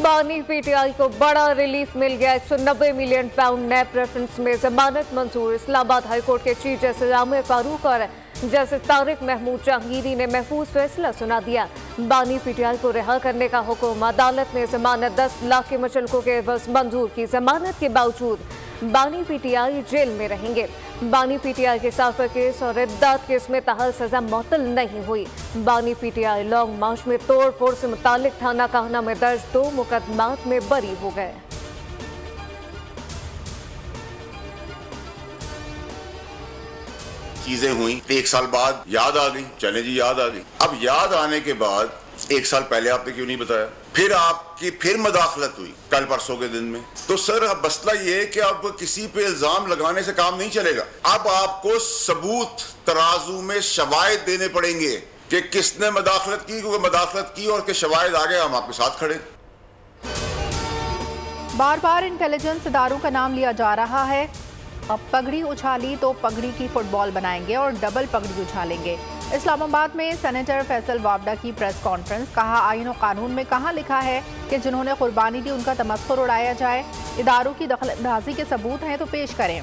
बानी पीटीआई को बड़ा रिलीफ मिल गया। 190 मिलियन पाउंड नैब रेफरेंस में जमानत मंजूर। इस्लामाबाद हाईकोर्ट के चीफ जस्टिस आमिर फारूक और जस्टिस तारिक महमूद जहांगीरी ने महफूज फैसला सुना दिया। बानी पीटीआई को रिहा करने का हुक्म। अदालत ने जमानत 10 लाख के मुचलकों के एवज मंजूर की। जमानत के बावजूद बानी पीटीआई जेल में रहेंगे। बानी पीटीआई के साफर केस और इद्दात केस में ताहल सजा मुअत्तल नहीं हुई। बानी पीटीआई लॉन्ग मार्च में तोड़ फोड़ से मुतालिक थाना काहना में दर्ज 2 मुकदमात में बरी हो गए। चीजें हुई, 1 साल बाद याद आ गई। चले जी, याद आ गई। अब याद आने के बाद 1 साल पहले आपने क्यों नहीं बताया? फिर आपकी फिर मदाखलत हुई कल परसों के दिन में। तो सर अब मसला ये है कि अब किसी पे इल्जाम लगाने से काम नहीं चलेगा। अब आपको सबूत तराजू में शवाहिद देने पड़ेंगे कि किसने मदाखलत की, क्योंकि मदाखलत की और के शवाहिद आ गए, हम आपके साथ खड़े। बार बार इंटेलिजेंस इदारों का नाम लिया जा रहा है। अब पगड़ी उछाली तो पगड़ी की फुटबॉल बनाएंगे और डबल पगड़ी उछालेंगे। इस्लामाबाद में सेनेटर फैसल वावडा की प्रेस कॉन्फ्रेंस। कहा, आईन और कानून में कहाँ लिखा है कि जिन्होंने कुर्बानी दी उनका तमस्खुर उड़ाया जाए। इदारों की दखलअंदाजी के सबूत हैं तो पेश करें।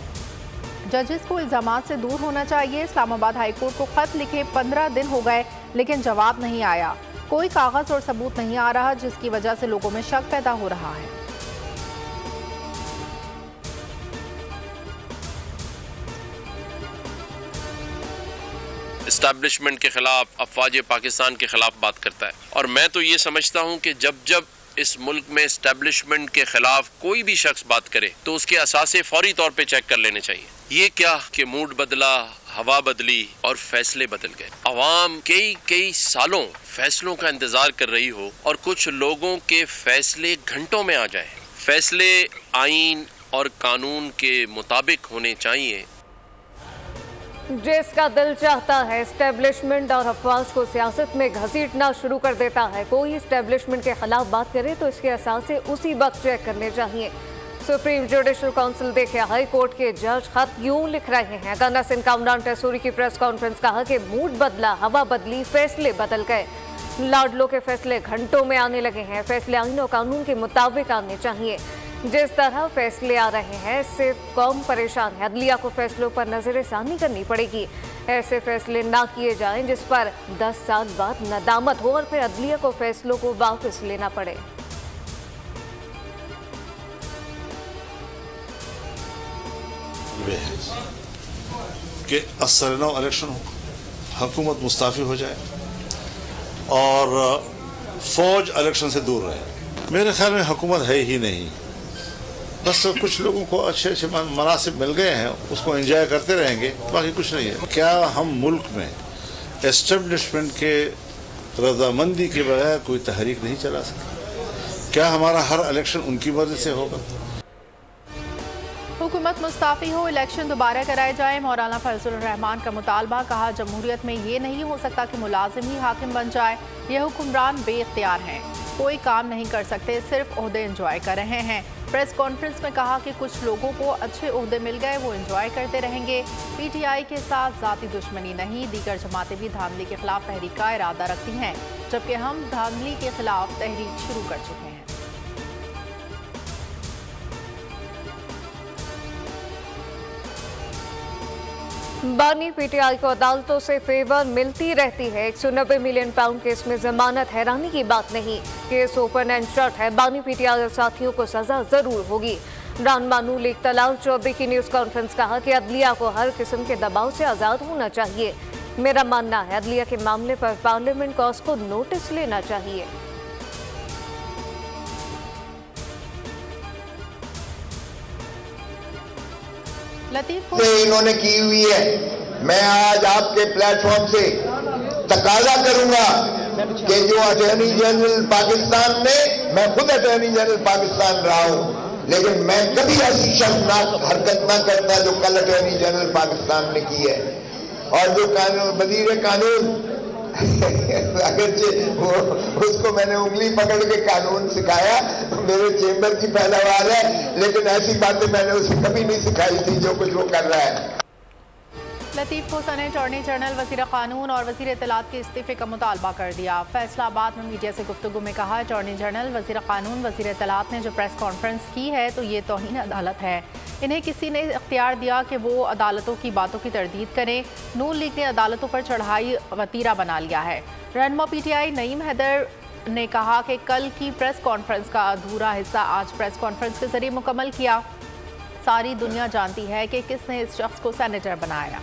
जजेस को इल्जामात से दूर होना चाहिए। इस्लामाबाद हाईकोर्ट को खत लिखे 15 दिन हो गए लेकिन जवाब नहीं आया। कोई कागज और सबूत नहीं आ रहा, जिसकी वजह से लोगों में शक पैदा हो रहा है। एस्टैब्लिशमेंट के खिलाफ, अफवाज पाकिस्तान के खिलाफ बात करता है। और मैं तो ये समझता हूँ कि जब जब इस मुल्क में एस्टैब्लिशमेंट के खिलाफ कोई भी शख्स बात करे तो उसके असासे फौरी तौर पे चेक कर लेने चाहिए। ये क्या कि मूड बदला, हवा बदली और फैसले बदल गए। अवाम कई सालों फैसलों का इंतजार कर रही हो और कुछ लोगों के फैसले घंटों में आ जाए। फैसले आईन और कानून के मुताबिक होने चाहिए। जिसका दिल चाहता है एस्टेब्लिशमेंट और अफवाज को सियासत में घसीटना शुरू कर देता है। कोई एस्टेब्लिशमेंट के खिलाफ बात करे तो इसके असासे उसी वक्त चेक करने चाहिए। सुप्रीम जुडिशल काउंसिल देखे हाई कोर्ट के जज खत यूं लिख रहे हैं। गन्ना सिंह कामरान टेसूरी की प्रेस कॉन्फ्रेंस। कहा कि मूड बदला, हवा बदली, फैसले बदल गए। लाडलों के फैसले घंटों में आने लगे हैं। फैसले आईन और कानून के मुताबिक आने चाहिए। जिस तरह फैसले आ रहे हैं इससे कौम परेशान है। अदलिया को फैसलों पर नजरसानी करनी पड़ेगी। ऐसे फैसले ना किए जाएं जिस पर 10 साल बाद नदामत हो और फिर अदलिया को फैसलों को वापस लेना पड़े। कि असरनो इलेक्शन हो, हुकूमत मुस्ताफी हो जाए और फौज इलेक्शन से दूर रहे। मेरे ख्याल में हुकूमत है ही नहीं। बस तो कुछ लोगों को अच्छे अच्छे मनासिब मिल गए हैं, उसको एंजॉय करते रहेंगे, बाकी कुछ नहीं है। क्या हम मुल्क में एस्टेब्लिशमेंट के रजामंदी के बगैर कोई तहरीक नहीं चला सकते? क्या हमारा हर इलेक्शन उनकी मर्जी से होगा? हुकूमत मुस्ताफी हो, इलेक्शन दोबारा कराए जाए। मौलाना फजल रहमान का मुतालबा। कहा, जमहूरियत में ये नहीं हो सकता कि मुलाजिम ही हाकिम बन जाए। ये हुक्मरान बेइख्तियार हैं, कोई काम नहीं कर सकते, सिर्फ ओहदे एंजॉय कर रहे हैं। प्रेस कॉन्फ्रेंस में कहा कि कुछ लोगों को अच्छे ओहदे मिल गए, वो एंजॉय करते रहेंगे। पीटीआई के साथ जाती दुश्मनी नहीं। दीगर जमातें भी धांधली के खिलाफ तहरीक का इरादा रखती हैं, जबकि हम धांधली के खिलाफ तहरीक शुरू कर चुके हैं। बानी पीटीआई को अदालतों से फेवर मिलती रहती है। 190 मिलियन पाउंड केस में जमानत हैरानी की बात नहीं। केस ओपन एंड शट है। बानी पीटीआई और साथियों को सजा जरूर होगी। रान बानू लीग तलाल चौधरी की न्यूज कॉन्फ्रेंस। कहा कि अदलिया को हर किस्म के दबाव से आजाद होना चाहिए। मेरा मानना है अदलिया के मामले पर पार्लियामेंट को उसको नोटिस लेना चाहिए। इन्होंने की हुई है। मैं आज आपके प्लेटफॉर्म से तकाजा करूंगा कि जो अटॉर्नी जनरल पाकिस्तान में, मैं खुद अटॉर्नी जनरल पाकिस्तान रहा हूं, लेकिन मैं कभी ऐसी शर्मनाक हरकत ना करता जो कल अटॉर्नी जनरल पाकिस्तान ने की है। और जो कानून वजीर कानून वो उसको मैंने उंगली पकड़ के कानून सिखाया, मेरे चेंबर की पैदावार है, लेकिन ऐसी बातें मैंने उसे कभी नहीं सिखाई थी जो कुछ वो कर रहा है। लतीफ को सेनेट अटॉर्नी जनरल वज़ीर कानून और वज़ीर इत्तलात के इस्तीफे का मुतालबा कर दिया। फैसलाबाद में मीडिया से गुफ्तगू में कहा, अटॉर्नी जनरल, वज़ीर कानून, वज़ीर इत्तलात ने जो प्रेस कॉन्फ्रेंस की है तो ये तौहीन अदालत है। इन्हें किसी ने इख्तियार दिया कि वो अदालतों की बातों की तरदीद करें। नून लीग ने अदालतों पर चढ़ाई वतीरा बना लिया है। रहनुमा PTI नईम हैदर ने कहा कि कल की प्रेस कॉन्फ्रेंस का अधूरा हिस्सा आज प्रेस कॉन्फ्रेंस के जरिए मुकम्मल किया। सारी दुनिया जानती है कि किसने इस शख्स को सेनेटर बनाया।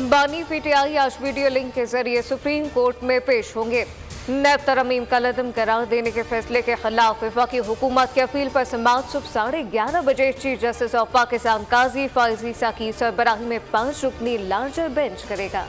बानी PTI आज वीडियो लिंक के जरिए सुप्रीम कोर्ट में पेश होंगे। नैब तरमीम का लदम करार देने के फैसले के खिलाफ वफाकी हुकूमत की अपील पर समाअत सुबह 11:30 बजे चीफ जस्टिस ऑफ पाकिस्तान काजी फैज ईसा की सरबराही में 5 रुकनी लार्जर बेंच करेगा।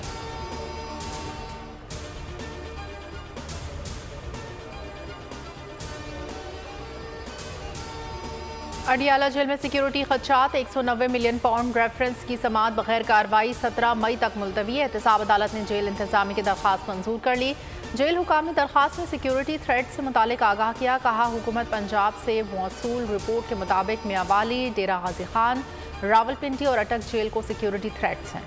अडियाला जेल में सिक्योरिटी खदशात, 190 मिलियन पाउंड रेफरेंस की समाअत बगैर कार्रवाई 17 मई तक मुलतवी। एहतसाब अदालत ने जेल इंतजामी की दरख्वास्त मंजूर कर ली। जेल हुकाम ने दरख्वास्त में सिक्योरिटी थ्रेट से मुतालिक आगाह किया। कहा, हुकूमत पंजाब से मौसूल रिपोर्ट के मुताबिक मियांवाली, डेरा गाजी खान, रावलपिंडी और अटक जेल को सिक्योरिटी थ्रेट्स हैं।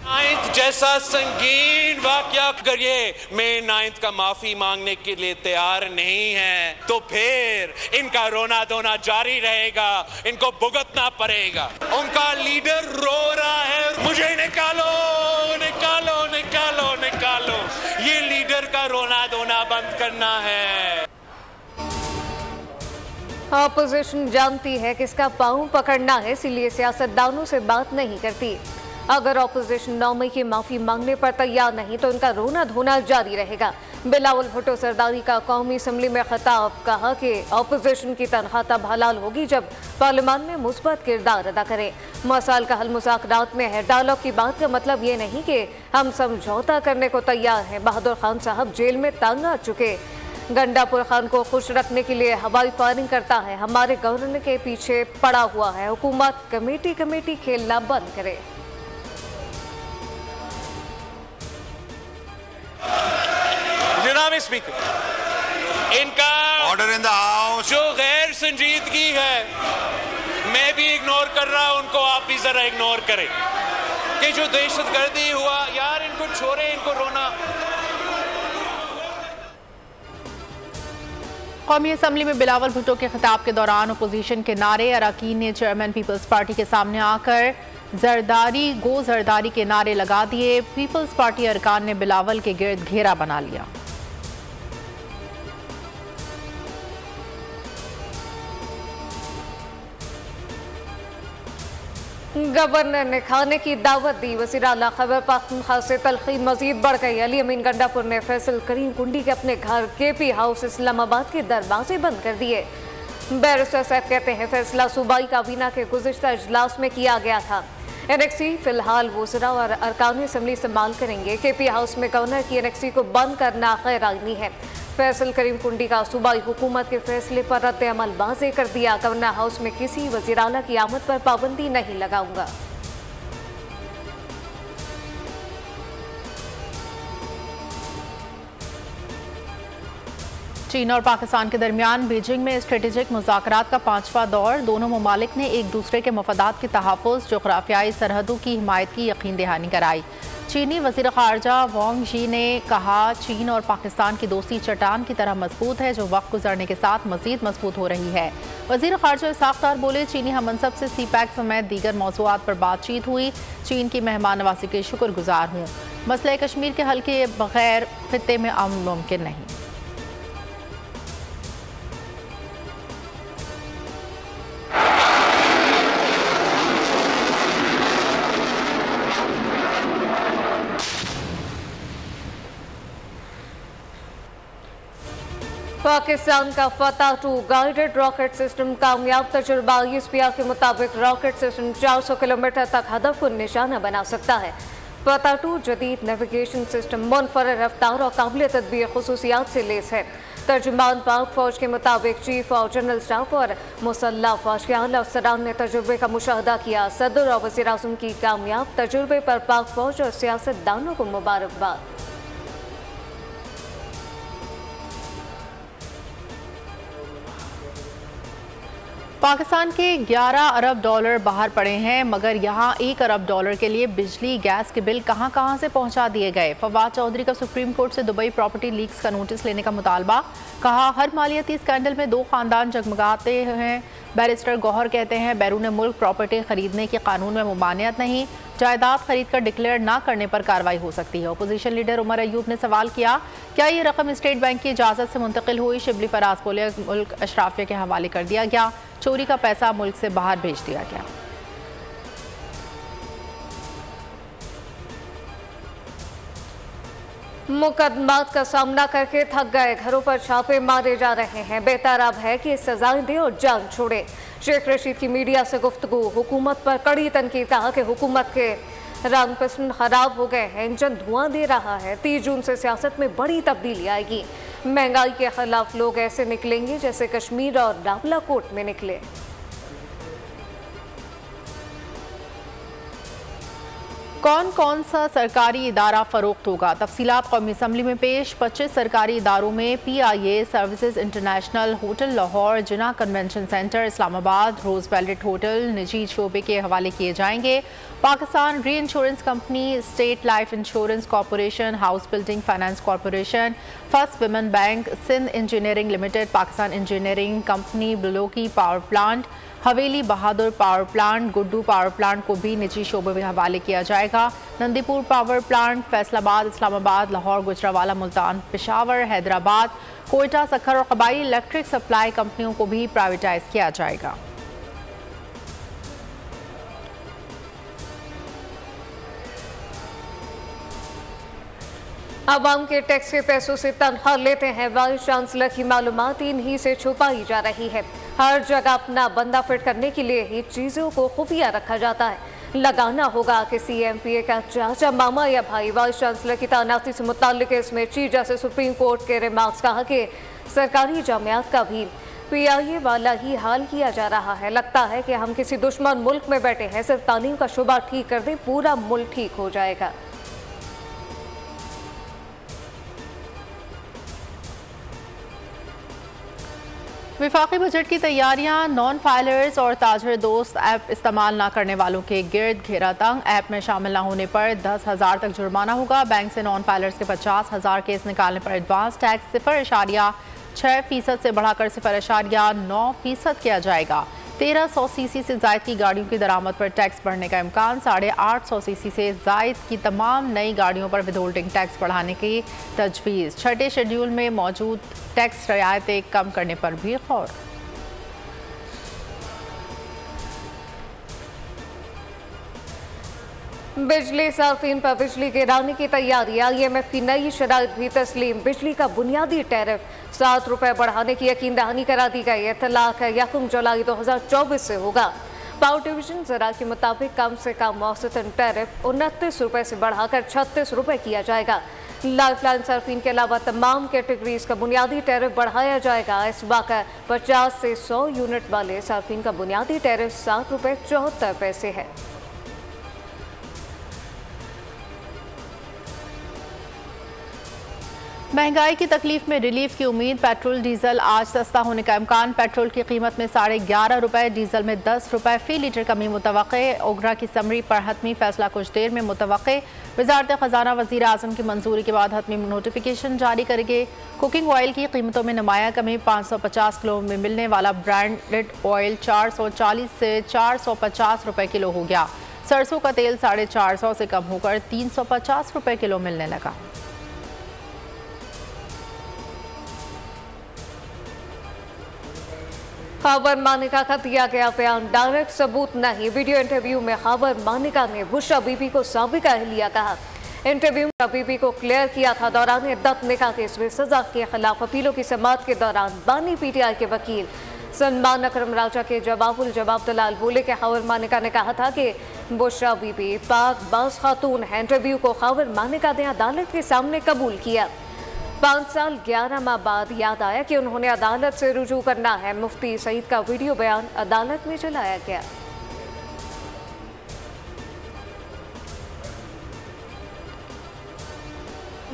9th जैसा संगीन वाकया करिए मैं 9th का माफी मांगने के लिए तैयार नहीं है तो फिर इनका रोना धोना जारी रहेगा, इनको भुगतना पड़ेगा। उनका लीडर रो रहा है, मुझे निकालो निकालो निकालो निकालो। ये लीडर का रोना धोना बंद करना है। अपोजिशन जानती है कि इसका पांव पकड़ना है, इसलिए सियासतदानों से बात नहीं करती। अगर अपोजिशन 9 मई की माफी मांगने पर तैयार नहीं तो उनका रोना धोना जारी रहेगा। बिलावल भुट्टो सरदारी का कौमी असम्बली में खिताब, कहा कि अपोजिशन की तनख्वाह तब हलाल होगी जब पार्लियामान में मुस्बत किरदार अदा करे। मसाइल का हल मुज़ाकरात में है। डायलॉग की बात का मतलब ये नहीं कि हम समझौता करने को तैयार हैं। बहादुर खान साहब जेल में तंग आ चुके। गंडापुर खान को खुश रखने के लिए हवाई फायरिंग करता है, हमारे गवर्नर के पीछे पड़ा हुआ है। हुकूमत कमेटी खेलना बंद करे। जनाब स्पीकर, इनका ऑर्डर इन द हाउस जो गैर संजीदगी है मैं भी इग्नोर कर रहा हूं, उनको आप भी जरा इग्नोर करें कि जो दहशतगर्दी हुआ, यार इनको छोड़े, इनको रोना। कौमी असम्बली में बिलावल भुट्टो के खिताब के दौरान अपोजिशन के नारे। अरकान ने चेयरमैन पीपल्स पार्टी के सामने आकर जरदारी गो जरदारी के नारे लगा दिए। पीपल्स पार्टी अरकान ने बिलावल के गिर्द घेरा बना लिया। गवर्नर ने खाने की दावत दी। वज़ीर आला खैबर पख्तूनख्वा से तलखी मजीद बढ़ गई। अली अमीन गंडापुर ने फैसल करीम कुंडी के अपने घर KP हाउस इस्लामाबाद के दरवाजे बंद कर दिए। बैरिस्टर साहब कहते हैं फैसला सूबाई काबीना के गुज़िश्ता इजलास में किया गया था। NXC फिलहाल वज़रा और अरकान असम्बली इस्तेमाल करेंगे। KP हाउस में गवर्नर की NXC को बंद करना गैर आईनी है। फैसल करीम कुंडी का सूबाई हुकूमत के फैसले पर रद्द अमल वाज़े कर दिया। गवर्नर हाउस में किसी वज़ीर आला की आमद पर पाबंदी नहीं लगाऊंगा। चीन और पाकिस्तान के दरमियान बीजिंग में स्ट्रेटेजिक मुज़ाकरात का 5वां दौर। दोनों ममालिक ने एक दूसरे के मफादात के तहफ़्फ़ुज़, जोग्राफियाई सरहदों की हिमायत की यकीन दहानी कराई। चीनी वज़ीर ख़ारजा वांग यी ने कहा, चीन और पाकिस्तान की दोस्ती चट्टान की तरह मजबूत है जो वक्त गुजरने के साथ मज़ीद मजबूत हो रही है। वज़ीर ख़ारजा इसाक़ डार बोले, चीनी हममनसब से CPEC समेत दीगर मौज़ूआत पर बातचीत हुई। चीन की मेहमान नवाज़ी के शुक्रगुजार हूँ। मसला कश्मीर के हल के बगैर खित्ते में अमन मुमकिन नहीं। पाकिस्तान का फतह 2 गाइडेड रॉकेट सिस्टम कामयाब तजुर्बा। USPR के मुताबिक रॉकेट सिस्टम 400 किलोमीटर तक हदफ को निशाना बना सकता है। फतह 2 जदीद नेविगेशन सिस्टम, मुनफरद रफ्तार और काबिल तदबीर खुसूसियात से लेस है। तर्जुमान पाक फौज के मुताबिक चीफ और जनरल स्टाफ और मुसल्लह फौज के आला अफसरान ने तजुर्बे का मुशाहदा किया। सदर और वज़ीर आज़म की कामयाब तजुर्बे पर पाक फौज और सियासतदानों को मुबारकबाद। पाकिस्तान के 11 अरब डॉलर बाहर पड़े हैं, मगर यहाँ 1 अरब डॉलर के लिए बिजली गैस के बिल कहां से पहुंचा दिए गए। फवाद चौधरी का सुप्रीम कोर्ट से दुबई प्रॉपर्टी लीक्स का नोटिस लेने का मुतालबा। कहा, हर मालियाती स्कैंडल में 2 खानदान जगमगाते हैं। बैरिस्टर गौहर कहते हैं, बैरून मुल्क प्रॉपर्टी खरीदने के कानून में मुमानियत नहीं, जायदाद खरीद कर डिक्लेयर ना करने पर कार्रवाई हो सकती है। अपोजिशन लीडर उमर अयूब ने सवाल किया, क्या ये रकम स्टेट बैंक की इजाज़त से मुंतकिल हुई? शिबली फराज बोले, मुल्क अशराफिया के हवाले कर दिया गया, चोरी का पैसा मुल्क से बाहर भेज दिया गया। मुकदमात का सामना करके थक गए, घरों पर छापे मारे जा रहे हैं। बेहतर अब है कि सजाएं दे और जान छोड़े। शेख रशीद की मीडिया से गुफ्तगू, हुकूमत पर कड़ी तनकीद। कहा कि हुकूमत के रंग पसंद खराब हो गए हैं, इंजन धुआं दे रहा है। 30 जून से सियासत में बड़ी तब्दीली आएगी। महंगाई के खिलाफ लोग ऐसे निकलेंगे जैसे कश्मीर और रावलाकोट में निकले। कौन सा सरकारी इदारा फरोख्त होगा? तफसीलात कौमी असम्बली में पेश। 25 सरकारी इदारों में PIA services international, hotel Lahore, Jinnah convention centre Islamabad, Roosevelt hotel निजी शोबे के हवाले किए जाएंगे। Pakistan reinsurance company, state life insurance corporation, house building finance corporation, first women bank, Sindh engineering limited, Pakistan engineering company, Balloki power plant, Haveli Bahadur power plant, Guddu power plant को भी निजी शोबे में हवाले किया जाएगा। नंदीपुर पावर प्लांट, फैसलाबाद, इस्लामाबाद, लाहौर, गुजरावाला, मुल्तान, पेशावर, हैदराबाद, कोयटा, सक्खर और कबाइली इलेक्ट्रिक सप्लाई कंपनियों को भी प्राइवेटाइज किया जाएगा। आवाम के टैक्स के पैसों से तनख्वाह लेते हैं। वाइस चांसलर की मालूमात इन्हीं से छुपाई जा रही है। हर जगह अपना बंदा फिट करने के लिए ही चीज़ों को खुफिया रखा जाता है। लगाना होगा कि CMPA का चाचा, मामा या भाई वाइस चांसलर की तैनाती से मुताल्लिक इसमें चीफ जस्टिस सुप्रीम कोर्ट के रिमार्क्स। कहा कि सरकारी जामियात का भी PIA वाला ही हाल किया जा रहा है। लगता है कि हम किसी दुश्मन मुल्क में बैठे हैं। सिर्फ तालीम का शुबा ठीक कर दें, पूरा मुल्क ठीक हो जाएगा। विफाकी बजट की तैयारियां, नॉन फाइलर्स और ताजर दोस्त ऐप इस्तेमाल न करने वालों के गिर्द घेरा तंग। ऐप में शामिल न होने पर 10,000 तक जुर्माना होगा। बैंक से नॉन फाइलर्स के 50,000 केस निकालने पर एडवांस टैक्स 0.6% से बढ़ाकर 0.9% किया जाएगा। 1300 सीसी से जायद की गाड़ियों की दरामद पर टैक्स बढ़ने का इम्कान। 850 सीसी से जायद की तमाम नई गाड़ियों पर विदहोल्डिंग टैक्स बढ़ाने की तजवीज़। छठे शेड्यूल में मौजूद टैक्स रियायतें कम करने पर भी गौर। बिजली सार्फिन पर बिजली गिराने की तैयारी। IMF की नई शराइत भी तस्लीम। बिजली का बुनियादी टैरिफ 7 रुपये बढ़ाने की यकीन दहानी करा दी गई। इत्तलाक है 1 जुलाई 2024 से होगा। पावर डिवीजन ज़रा के मुताबिक कम से कम औसतन टैरिफ 29 रुपये से बढ़ाकर 36 रुपये किया जाएगा। लाइफलाइन सार्फिन के अलावा तमाम कैटेगरीज का बुनियादी टैरिफ बढ़ाया जाएगा। इस वाक़ 50 से 100 यूनिट वाले सार्फिन का बुनियादी टैरिफ 7 रुपये 74 पैसे है। महंगाई की तकलीफ में रिलीफ की उम्मीद। पेट्रोल डीजल आज सस्ता होने का इम्कान। पेट्रोल की कीमत में 11.5 रुपये, डीजल में 10 रुपये फी लीटर कमी मुतवक्के। ओगरा की समरी पर हतमी फैसला कुछ देर में मुतवक्के। वजारत खजाना वज़ीर आज़म की मंजूरी के बाद हतमी नोटिफिकेशन जारी करेंगे। कुकिंग ऑयल की कीमतों में नुमाया कमी। 550 किलो में मिलने वाला ब्रांडेड ऑयल 440 से 450 रुपये किलो हो गया। सरसों का तेल 450 से कम होकर 350 रुपये किलो मिलने लगा। खबर मानिका का दिया गया बयान डायरेक्ट सबूत नहीं। वीडियो इंटरव्यू में खबर मानिका ने बुशरा बीबी को साबिका अहलिया कहा। इंटरव्यू में बीबी को क्लियर किया था। दौरान दत्त निकाह केस में सजा के खिलाफ अपीलों की समाअत के दौरान बानी PTI के वकील सलमान अकरम राजा के जवाब दलाल बोले कि खबर मानिका ने कहा था कि बुशरा बीबी पाक बाज खातून है। इंटरव्यू को खबर मानिका ने अदालत के सामने कबूल किया। 5 साल 11 माह बाद याद आया कि उन्होंने अदालत से रुजू करना है। मुफ्ती सईद का वीडियो बयान अदालत में चलाया गया।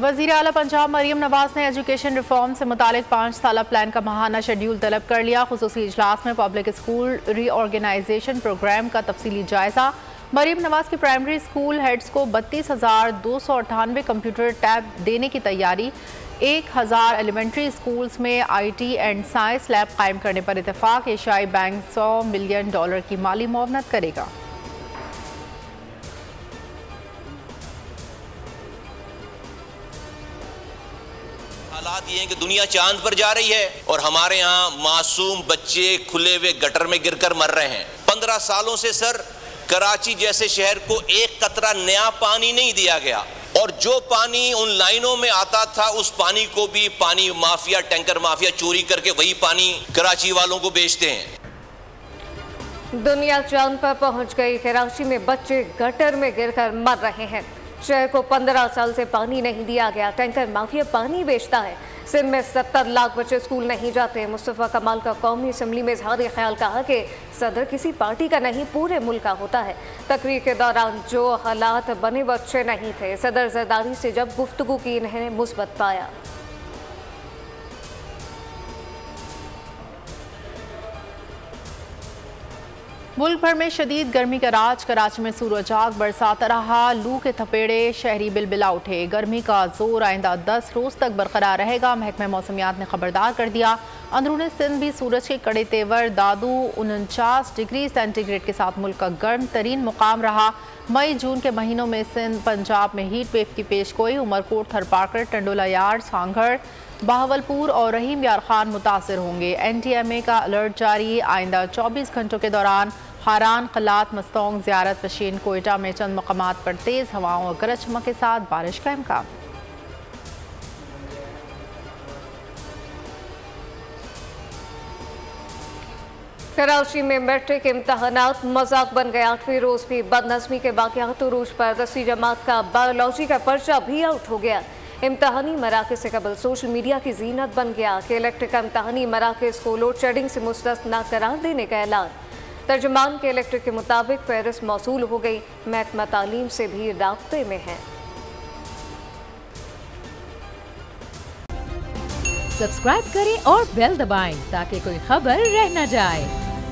वज़ीर आला पंजाब मरीम नवाज ने एजुकेशन रिफॉर्म से मुतालिक 5 साला प्लान का माहाना शेड्यूल तलब कर लिया। खुसूसी इजलास में पब्लिक स्कूल रीऑर्गेनाइजेशन प्रोग्राम का तफसीली जायजा। मरीम नवाज की प्राइमरी स्कूल हेड्स को 32,298 कंप्यूटर टैब देने की तैयारी। 1000 एलिमेंट्री स्कूल्स में IT एंड साइंस लैब कायम करने पर इत्तेफाक। एशियाई बैंक $100 मिलियन की माली मुआवनत करेगा। हालात ये हैं कि दुनिया चांद पर जा रही है और हमारे यहाँ मासूम बच्चे खुले हुए गटर में गिरकर मर रहे हैं। 15 सालों से सर कराची जैसे शहर को एक कतरा नया पानी नहीं दिया गया और जो पानी उन लाइनों में आता था उस पानी को भी पानी माफिया, टैंकर माफिया चोरी करके वही पानी कराची वालों को बेचते हैं। दुनिया चांद पर पहुंच गई। कराची में बच्चे गटर में गिरकर मर रहे हैं। शहर को 15 साल से पानी नहीं दिया गया। टैंकर माफिया पानी बेचता है। सिंध में 70 लाख बच्चे स्कूल नहीं जाते। मुस्तफ़ा कमाल का कौमी असम्बली में इजहार ख्याल कहा कि सदर किसी पार्टी का नहीं पूरे मुल्क का होता है। तकरीर के दौरान जो हालात बने वो अच्छे नहीं थे। सदर जरदारी से जब गुफ्तगू की इन्हें मुस्बत पाया। मुल्क भर में शदीद गर्मी का राज। कराची में सूरजाग बरसाता रहा। लू के थपेड़े शहरी बिलबिला उठे। गर्मी का जोर आइंदा 10 रोज तक बरकरार रहेगा। महकमे मौसमियात ने खबरदार कर दिया। अंदरूनी सिंध भी सूरज के कड़े तेवर। दादू 49 डिग्री सेंटीग्रेड के साथ मुल्क का गर्म तरीन मुकाम रहा। मई जून के महीनों में सिंध पंजाब में हीट वेव की पेशगोई। उमरकोट, थरपाकर, टंडोला यार्ड, सांगड़, बहावलपुर और रहीम यार खान मुतासर होंगे। NTMA का अलर्ट जारी। आइंदा 24 घंटों के दौरान हारान, कलात, मस्तोंग, ज़ियारत, पशीन, कोयटा में चंद मकामात पर तेज़ हवाओं और गरज चमक के साथ बारिश का इम्कान। कराची में मैट्रिक इम्तहानात मजाक बन गए। 8वीं रोज भी बदनज़मी के वाक़यात उरूज पर। 10वीं जमात का बायोलॉजी का पर्चा भी आउट हो गया। इम्तहानी मराकज़ से कबल सोशल मीडिया की जीनत बन गया कि इलेक्ट्रिक का इम्तहानी मराकज़ को लोड शेडिंग से मुस्तस्ना करार देने का ऐलान। तर्जुमान के इलेक्ट्रिक के मुताबिक फहरिस्त मौसूल हो गई। महकमा तालीम से भी राब्ते में है। सब्सक्राइब करें और बेल दबाएं ताकि कोई खबर रह न जाए।